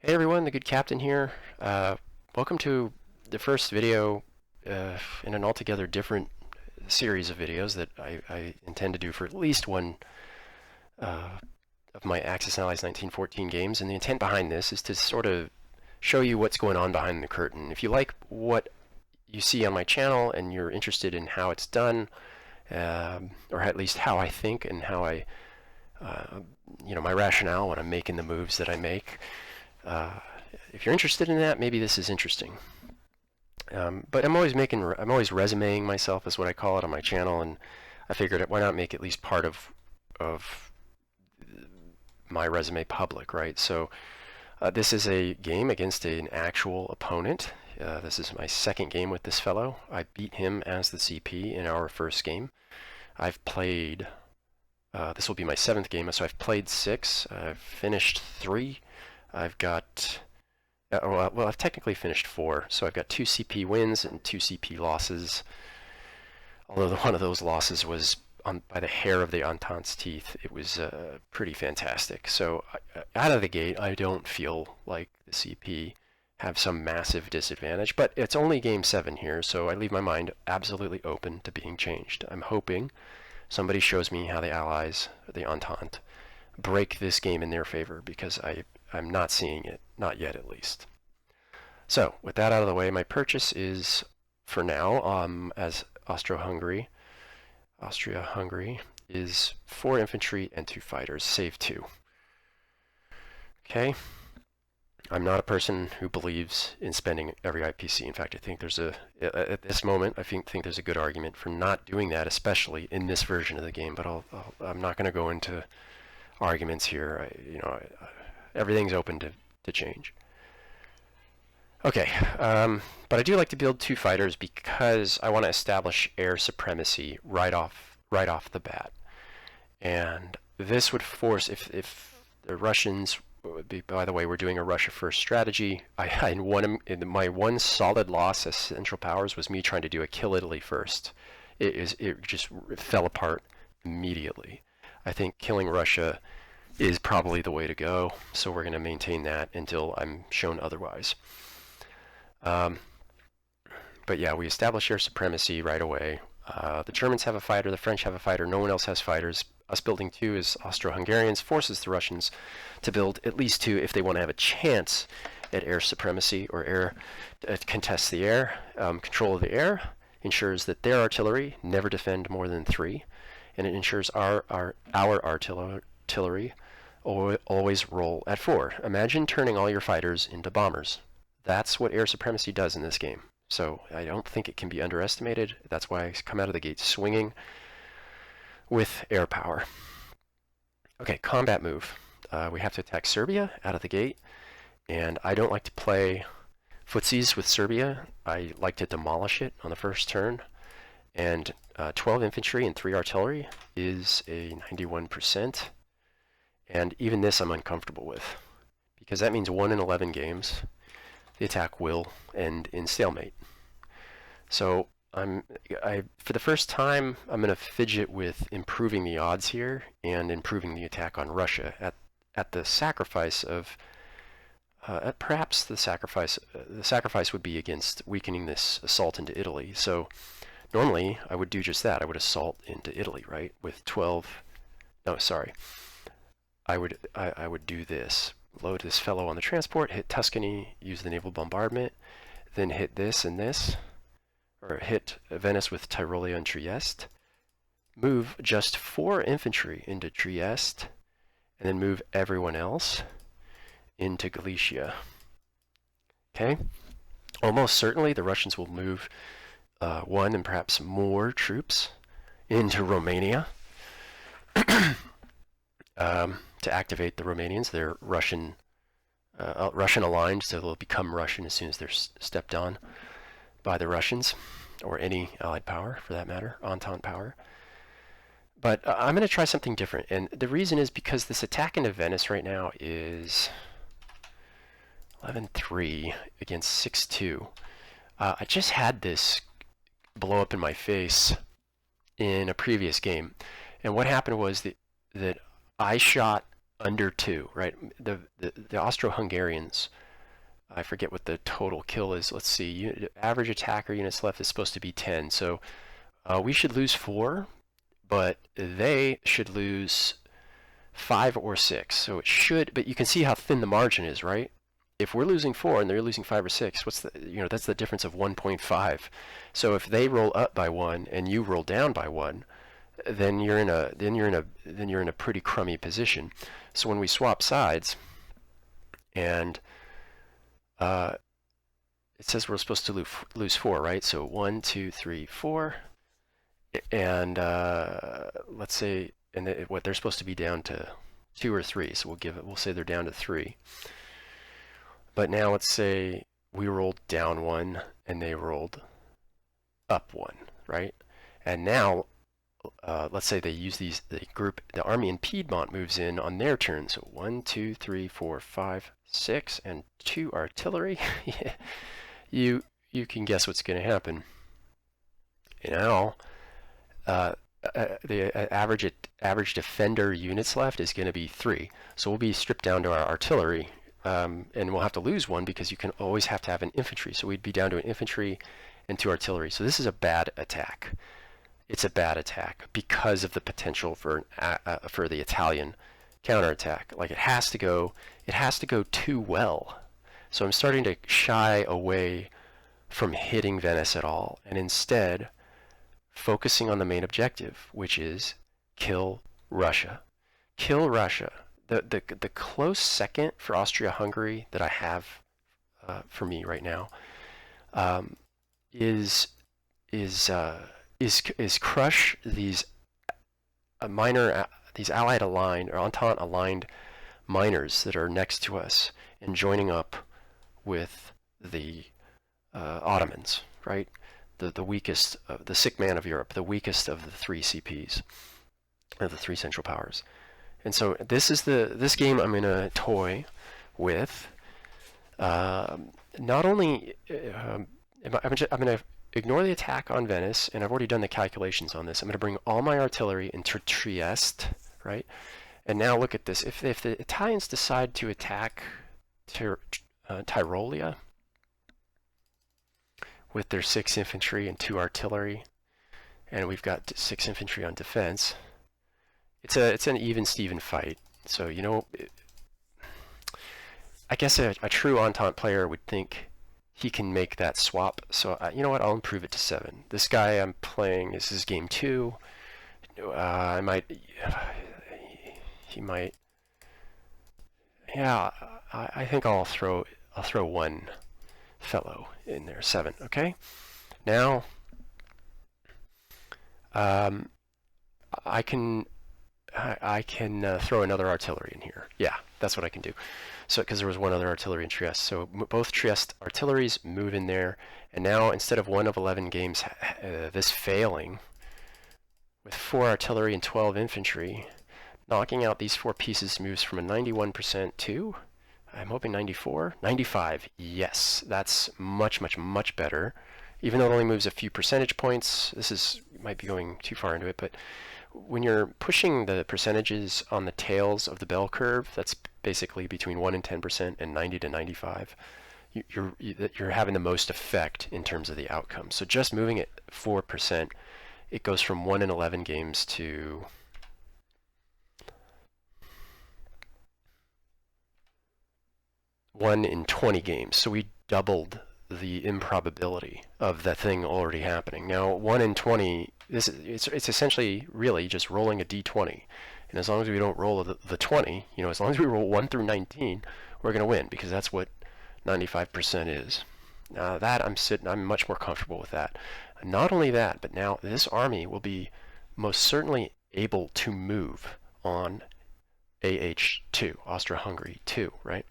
Hey everyone, the Good Captain here. Welcome to the first video in an altogether different series of videos that I intend to do for at least one of my Axis and Allies 1914 games. And the intent behind this is to sort of show you what's going on behind the curtain. If you like what you see on my channel and you're interested in how it's done, or at least how I think and how my rationale when I'm making the moves that I make, if you're interested in that, maybe this is interesting. But I'm always resumeing myself, is what I call it, on my channel, and I figured why not make at least part of my resume public, right? So this is a game against an actual opponent. This is my second game with this fellow. I beat him as the CP in our first game. I've played, this will be my seventh game, so I've played 6. I've finished 3. I've got, well, I've technically finished 4, so I've got 2 CP wins and 2 CP losses, although one of those losses was by the hair of the Entente's teeth. It was pretty fantastic. So out of the gate, I don't feel like the CP have some massive disadvantage, but it's only game 7 here, so I leave my mind absolutely open to being changed. I'm hoping somebody shows me how the Allies, the Entente, break this game in their favor, because I'm not seeing it, not yet at least. So with that out of the way, my purchase is, for now, as Austria Hungary is 4 infantry and 2 fighters, save 2. Okay. I'm not a person who believes in spending every IPC. In fact, I think at this moment, I think there's a good argument for not doing that, especially in this version of the game. But I'm not going to go into arguments here. Everything's open to change. Okay, but I do like to build 2 fighters because I want to establish air supremacy right off the bat. And this would force, if the Russians, by the way, we're doing a Russia first strategy. My one solid loss as Central Powers was me trying to do a kill Italy first. It just fell apart immediately. I think killing Russia is probably the way to go, so we're going to maintain that until I'm shown otherwise. But yeah, we establish air supremacy right away. The Germans have a fighter, the French have a fighter, no one else has fighters. Us building 2 as Austro-Hungarians forces the Russians to build at least 2 if they want to have a chance at air supremacy, or air contest the air. Control of the air ensures that their artillery never defend more than 3, and it ensures our artillery always roll at 4. Imagine turning all your fighters into bombers. That's what air supremacy does in this game. So I don't think it can be underestimated. That's why I come out of the gate swinging with air power. Okay, combat move. We have to attack Serbia out of the gate, and I don't like to play footsies with Serbia. I like to demolish it on the first turn, and 12 infantry and 3 artillery is a 91%, and even this I'm uncomfortable with, because that means 1 in 11 games the attack will end in stalemate. So for the first time, I'm going to fidget with improving the odds here and improving the attack on Russia at the sacrifice of perhaps the sacrifice would be against weakening this assault into Italy. So normally I would do just that. I would assault into Italy, right? With 12. No, sorry. I would do this. Load this fellow on the transport, hit Tuscany, use the naval bombardment, then hit this and this, or hit Venice with Tyrolia and Trieste, move just 4 infantry into Trieste, and then move everyone else into Galicia. Okay? Almost certainly the Russians will move 1 and perhaps more troops into Romania to activate the Romanians. They're Russian aligned, so they'll become Russian as soon as they're stepped on by the Russians, or any allied power for that matter, Entente power. But I'm going to try something different, and the reason is because this attack into Venice right now is 11-3 against 6-2. I just had this blow up in my face in a previous game, and what happened was that I shot under 2, right? The Austro-Hungarians, I forget what the total kill is. Let's see. Average attacker units left is supposed to be 10. So we should lose 4, but they should lose 5 or 6. So it should, but you can see how thin the margin is, right? If we're losing 4 and they're losing 5 or 6, what's the, that's the difference of 1.5. So if they roll up by 1 and you roll down by 1, then you're in a pretty crummy position. So when we swap sides, and it says we're supposed to lose 4, right? So 1, 2, 3, 4, and let's say, and what they're supposed to be down to 2 or 3. So we'll say they're down to 3. But now let's say we rolled down 1 and they rolled up 1, right? And now let's say they use the army in Piedmont moves in on their turn. So 1, 2, 3, 4, 5, 6, and 2 artillery. you can guess what's going to happen. Now the average defender units left is going to be 3. So we'll be stripped down to our artillery, and we'll have to lose 1 because you can always have to have an infantry. So we'd be down to an infantry and 2 artillery. So this is a bad attack. It's a bad attack because of the potential for the Italian counterattack. Like it has to go too well. So I'm starting to shy away from hitting Venice at all, and instead focusing on the main objective, which is kill Russia. Kill Russia. The close second for Austria Hungary that I have for me right now is crush these these Allied aligned or Entente aligned miners that are next to us and joining up with the Ottomans, right? The weakest, the sick man of Europe, the weakest of the 3 CPs, or the 3 Central Powers. And so this game I'm going to toy with. Not only I'm going to ignore the attack on Venice, and I've already done the calculations on this. I'm going to bring all my artillery into Trieste, right? And now look at this. If the Italians decide to attack Tyrolia with their 6 infantry and 2 artillery, and we've got 6 infantry on defense, it's an even-Steven fight. So, I guess a true Entente player would think he can make that swap. So, you know what? I'll improve it to 7. This guy I'm playing, this is game 2. He might. Yeah, I think I'll throw 1 fellow in there, 7. Okay. Now, I can throw another artillery in here. Yeah, that's what I can do. So, because there was 1 other artillery in Trieste, so both Trieste artilleries move in there, and now instead of 1 of 11 games, this failing with 4 artillery and 12 infantry, knocking out these 4 pieces moves from a 91% to, I'm hoping 94, 95. Yes, that's much, much, much better. Even though it only moves a few percentage points, might be going too far into it, but when you're pushing the percentages on the tails of the bell curve, that's basically between 1 and 10% and 90 to 95, you're having the most effect in terms of the outcome. So just moving it 4%, it goes from 1 in 11 games to 1 in 20 games. So we doubled the improbability of that thing already happening. Now 1 in 20, it's essentially really just rolling a d20, and as long as we don't roll the 20, as long as we roll 1 through 19, we're going to win, because that's what 95% is. Now that I'm much more comfortable with that. Not only that, but now this army will be most certainly able to move on AH2, Austria Hungary 2, right?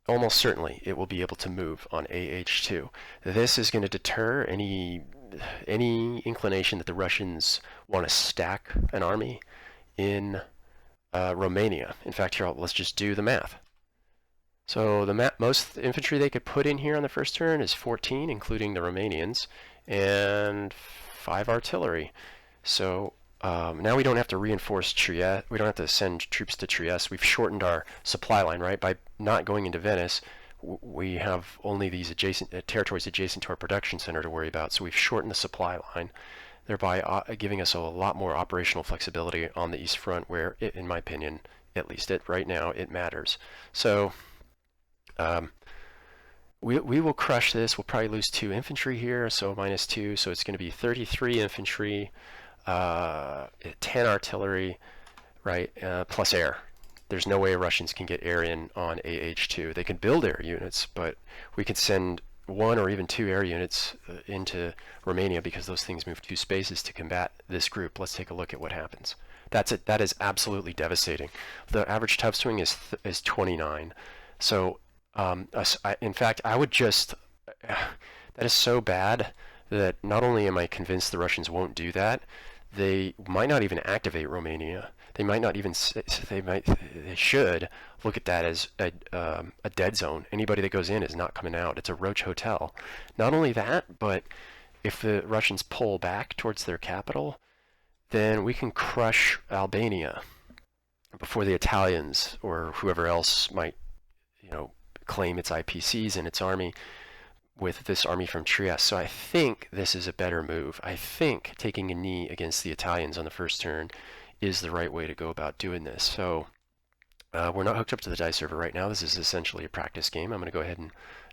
Almost certainly it will be able to move on AH2. This is going to deter any inclination that the Russians want to stack an army in Romania. In fact, here, let's just do the math. So the most infantry they could put in here on the first turn is 14, including the Romanians, and 5 artillery. So Now we don't have to reinforce Trieste. We don't have to send troops to Trieste. We've shortened our supply line, right? By not going into Venice, we have only these adjacent territories adjacent to our production center to worry about. So we've shortened the supply line, thereby giving us a lot more operational flexibility on the East Front, where, in my opinion, at least right now, it matters. So we will crush this. We'll probably lose 2 infantry here, so -2. So it's going to be 33 infantry, 10 artillery, right, plus air. There's no way Russians can get air in on AH2. They can build air units, but we could send 1 or even 2 air units into Romania because those things move 2 spaces to combat this group. Let's take a look at what happens. That's it. That is absolutely devastating. The average tough swing is 29. So in fact, I would just that is so bad that not only am I convinced the Russians won't do that, they might not even activate Romania. They might not even. They should look at that as a dead zone. Anybody that goes in is not coming out. It's a roach hotel. Not only that, but if the Russians pull back towards their capital, then we can crush Albania before the Italians or whoever else might, claim its IPCs and its army with this army from Trieste. So I think this is a better move. I think taking a knee against the Italians on the first turn is the right way to go about doing this. So we're not hooked up to the dice server right now. This is essentially a practice game. I'm going to go ahead and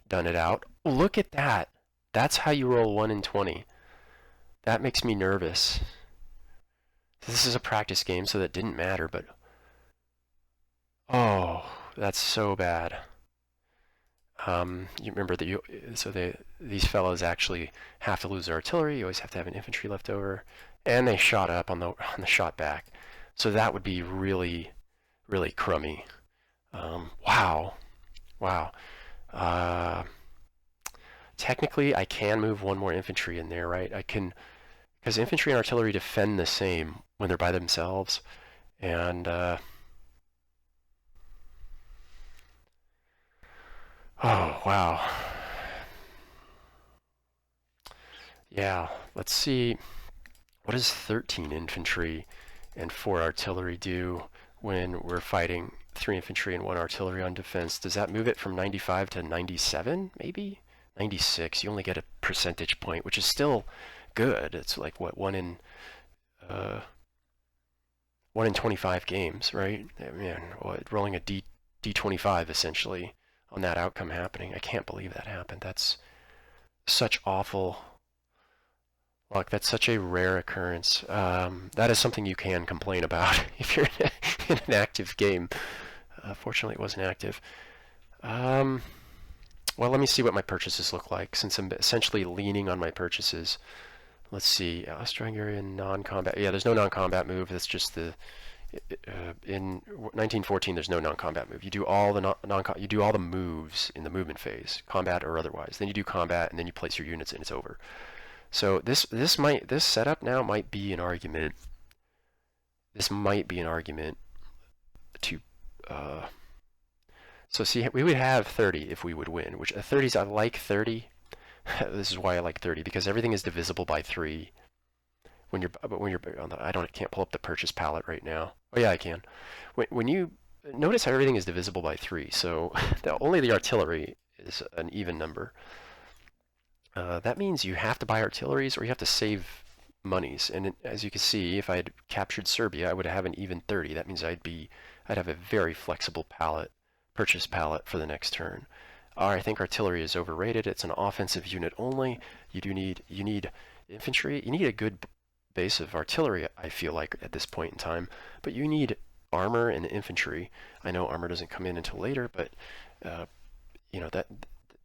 done it out. Look at that. That's how you roll 1 in 20. That makes me nervous. This is a practice game, so that didn't matter, but oh, that's so bad. You remember that these fellows actually have to lose their artillery. You always have to have an infantry left over, and they shot up on the shot back. So that would be really, really crummy. Wow. Technically, I can move 1 more infantry in there, right? I can, because infantry and artillery defend the same when they're by themselves, and oh, wow. Yeah, let's see. What does 13 infantry and 4 artillery do when we're fighting 3 infantry and 1 artillery on defense? Does that move it from 95 to 97, maybe? 96. You only get a percentage point, which is still good. It's like, what, 1 in 25 games, right? Man, rolling a D25, essentially, on that outcome happening. I can't believe that happened. That's such awful luck. That's such a rare occurrence. That is something you can complain about if you're in an active game. Fortunately, it wasn't active. Well, let me see what my purchases look like, since I'm essentially leaning on my purchases. Let's see. Austria Hungary non-combat. Yeah, there's no non-combat move. That's just the in 1914, there's no non-combat move. You do all the you do all the moves in the movement phase, combat or otherwise. Then you do combat, and then you place your units, and it's over. So this setup now might be an argument. This might be an argument to. So see, we would have 30 if we would win. Which 30s, I like 30. This is why I like 30, because everything is divisible by 3. When you're on the, can't pull up the purchase palette right now. Oh yeah, I can. When you notice how everything is divisible by 3, so only the artillery is an even number. That means you have to buy artilleries or you have to save monies. And as you can see, if I had captured Serbia, I would have an even 30. That means I'd have a very flexible purchase palette for the next turn. I think artillery is overrated. It's an offensive unit only. You need infantry. You need a good base of artillery, I feel like, at this point in time, but you need armor and infantry. I know armor doesn't come in until later, but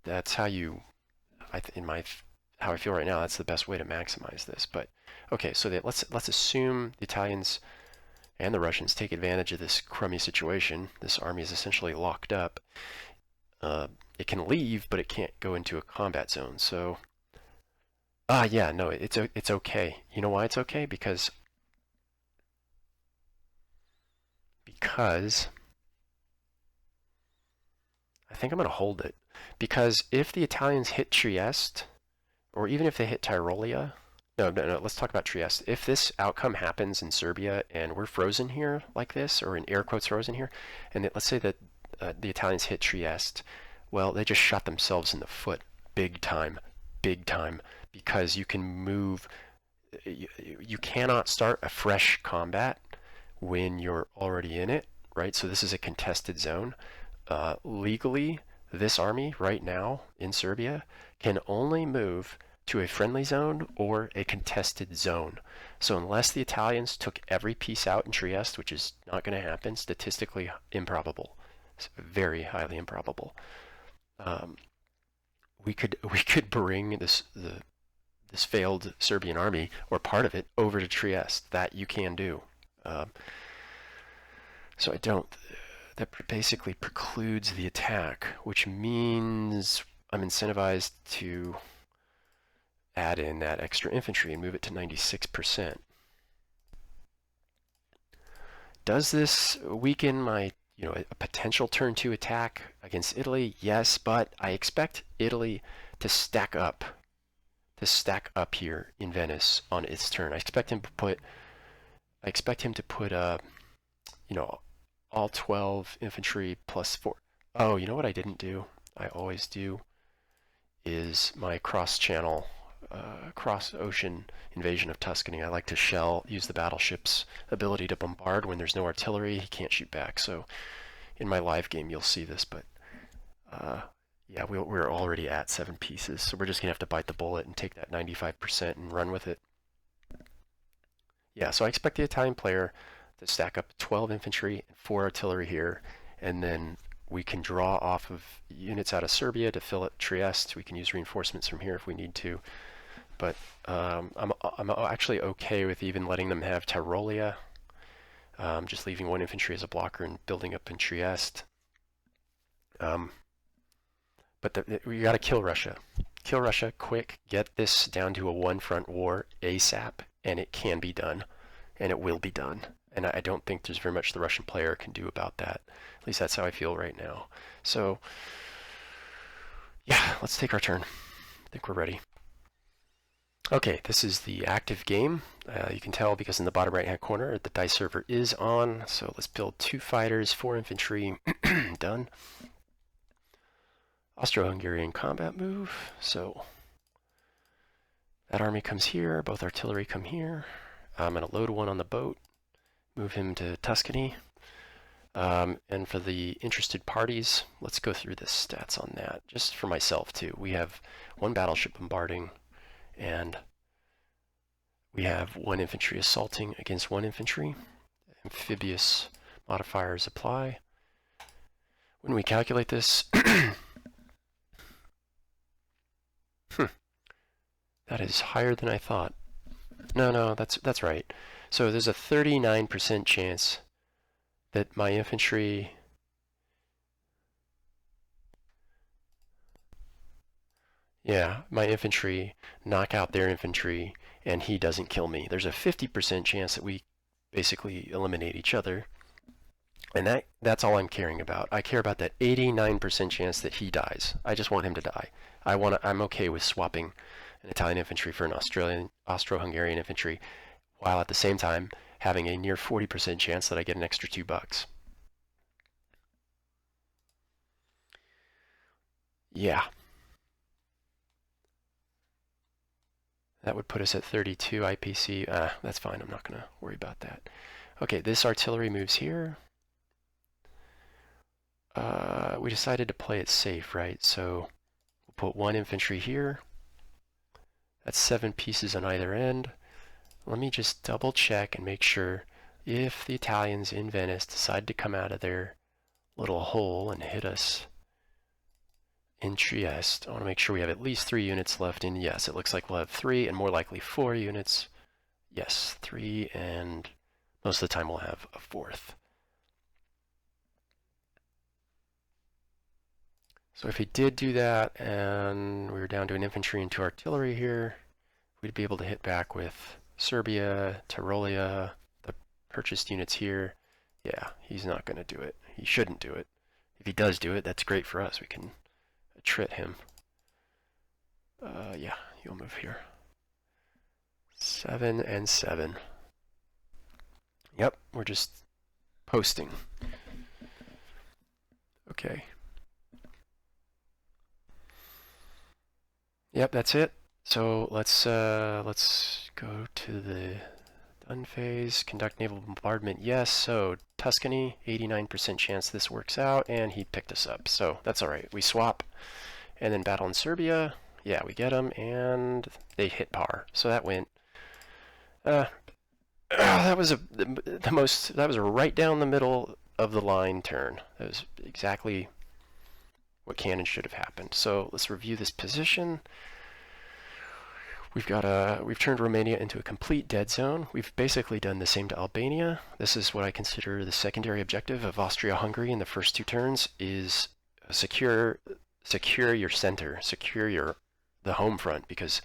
that's how you, how I feel right now. That's the best way to maximize this. But okay, so let's assume the Italians and the Russians take advantage of this crummy situation. This army is essentially locked up. It can leave, but it can't go into a combat zone. So yeah, no, it's okay. You know why it's okay? Because I think I'm going to hold it. Because if the Italians hit Trieste, or even if they hit Tyrolia, No. Let's talk about Trieste. If this outcome happens in Serbia and we're frozen here like this, or in air quotes frozen here, and let's say that the Italians hit Trieste, well, they just shot themselves in the foot big time, because you can move. You cannot start a fresh combat when you're already in it, right? So this is a contested zone. Legally, this army right now in Serbia can only move to a friendly zone or a contested zone. So unless the Italians took every piece out in Trieste, which is not going to happen, statistically improbable, it's very highly improbable, we could bring this failed Serbian army, or part of it, over to Trieste. That you can do. So I don't. That basically precludes the attack, which means I'm incentivized to add in that extra infantry and move it to 96%. Does this weaken my, a potential turn 2 attack against Italy? Yes, but I expect Italy to stack up here in Venice on its turn. I expect him to put all 12 infantry plus 4. Oh, you know what I didn't do? I always do is my cross-channel, cross-ocean invasion of Tuscany. I like to use the battleship's ability to bombard when there's no artillery. He can't shoot back. So in my live game, you'll see this, but yeah, we're already at 7 pieces, so we're just going to have to bite the bullet and take that 95% and run with it. Yeah, so I expect the Italian player to stack up 12 infantry and 4 artillery here, and then we can draw off of units out of Serbia to fill up Trieste. We can use reinforcements from here if we need to. But I'm actually okay with even letting them have Tyrolia, just leaving 1 infantry as a blocker and building up in Trieste. But we got to kill Russia. Kill Russia quick. Get this down to a 1-front war ASAP, and it can be done, and it will be done. And I don't think there's very much the Russian player can do about that. At least that's how I feel right now. So, yeah, let's take our turn. I think we're ready. Okay, this is the active game. You can tell because in the bottom right-hand corner, the dice server is on. So let's build 2 fighters, 4 infantry. Done. Austria Hungary combat move. So that army comes here. Both artillery come here. I'm going to load 1 on the boat. Move him to Tuscany. And for the interested parties, let's go through the stats on that, just for myself too. We have 1 battleship bombarding, and we have 1 infantry assaulting against 1 infantry. Amphibious modifiers apply. When we calculate this, that is higher than I thought. No, that's right. So there's a 39% chance that my infantry knock out their infantry and he doesn't kill me. There's a 50% chance that we basically eliminate each other. And that's all I'm caring about. I care about that 89% chance that he dies. I just want him to die. I'm okay with swapping an Italian infantry for an Austro-Hungarian infantry, while at the same time having a near 40% chance that I get an extra $2. Yeah. That would put us at 32 IPC. That's fine. I'm not going to worry about that. Okay, this artillery moves here. We decided to play it safe, right? So we'll put 1 infantry here. That's 7 pieces on either end. Let me just double check and make sure if the Italians in Venice decide to come out of their little hole and hit us in Trieste. I want to make sure we have at least 3 units left in. Yes, it looks like we'll have 3 and more likely 4 units. Yes, 3, and most of the time we'll have a 4th. So if he did do that and we were down to an infantry and 2 artillery here, we'd be able to hit back with Serbia, Tyrolia, the purchased units here. Yeah, he's not going to do it. He shouldn't do it. If he does do it, that's great for us. We can attrit him. Yeah, he'll move here. 7 and 7. Yep, we're just posting. Okay. Yep, that's it. So let's go to the done phase. Conduct naval bombardment. Yes. So Tuscany, 89% chance this works out, and he picked us up. So that's all right. We swap, and then battle in Serbia. Yeah, we get them, and they hit par. So that went. That was that was a right down the middle of the line turn. That was exactly what cannon should have happened. So let's review this position. We've turned Romania into a complete dead zone. We've basically done the same to Albania. This is what I consider the secondary objective of Austria Hungary in the first two turns is secure your center, secure the home front, because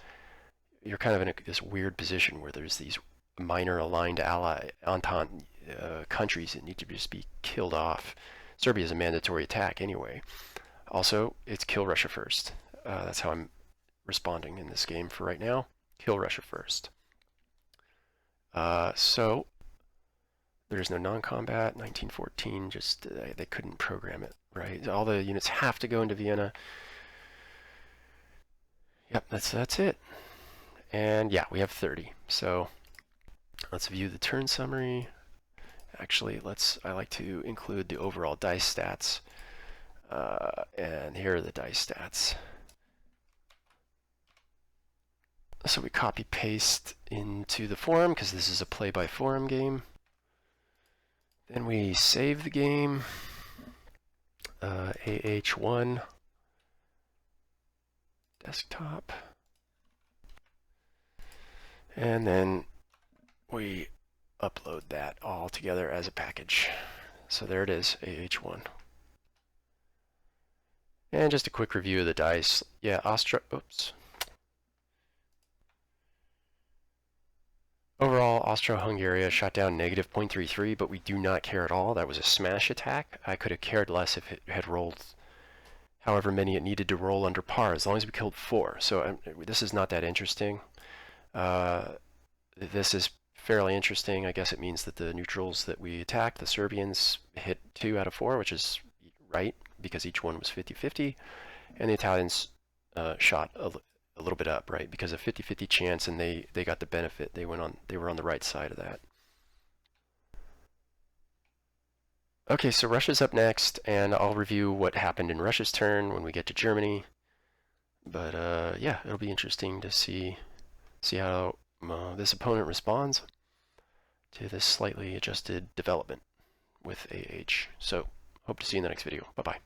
you're kind of in this weird position where there's these minor aligned Entente countries that need to just be killed off. Serbia is a mandatory attack anyway. Also, it's kill Russia first. That's how I'm responding in this game for right now. Kill Russia first. So there's no non-combat. 1914, just they couldn't program it right. All the units have to go into Vienna. Yep, that's it. And yeah, we have 30. So let's view the turn summary. Actually, I like to include the overall dice stats. And here are the dice stats. So we copy paste into the forum because this is a play by forum game. Then we save the game. AH1 desktop. And then we upload that all together as a package. So there it is, AH1. And just a quick review of the dice. Yeah, Overall, Austria-Hungary shot down negative 0.33, but we do not care at all. That was a smash attack. I could have cared less if it had rolled however many it needed to roll under par, as long as we killed 4. So this is not that interesting. This is fairly interesting. I guess it means that the neutrals that we attacked, the Serbians, hit 2 out of 4, which is right, because each one was 50-50. And the Italians shot a little bit up, right? Because of 50-50 chance, and they got the benefit. They were on the right side of that. Okay, so Russia's up next, and I'll review what happened in Russia's turn when we get to Germany. But yeah, it'll be interesting to see how this opponent responds to this slightly adjusted development with AH. So hope to see you in the next video. Bye-bye.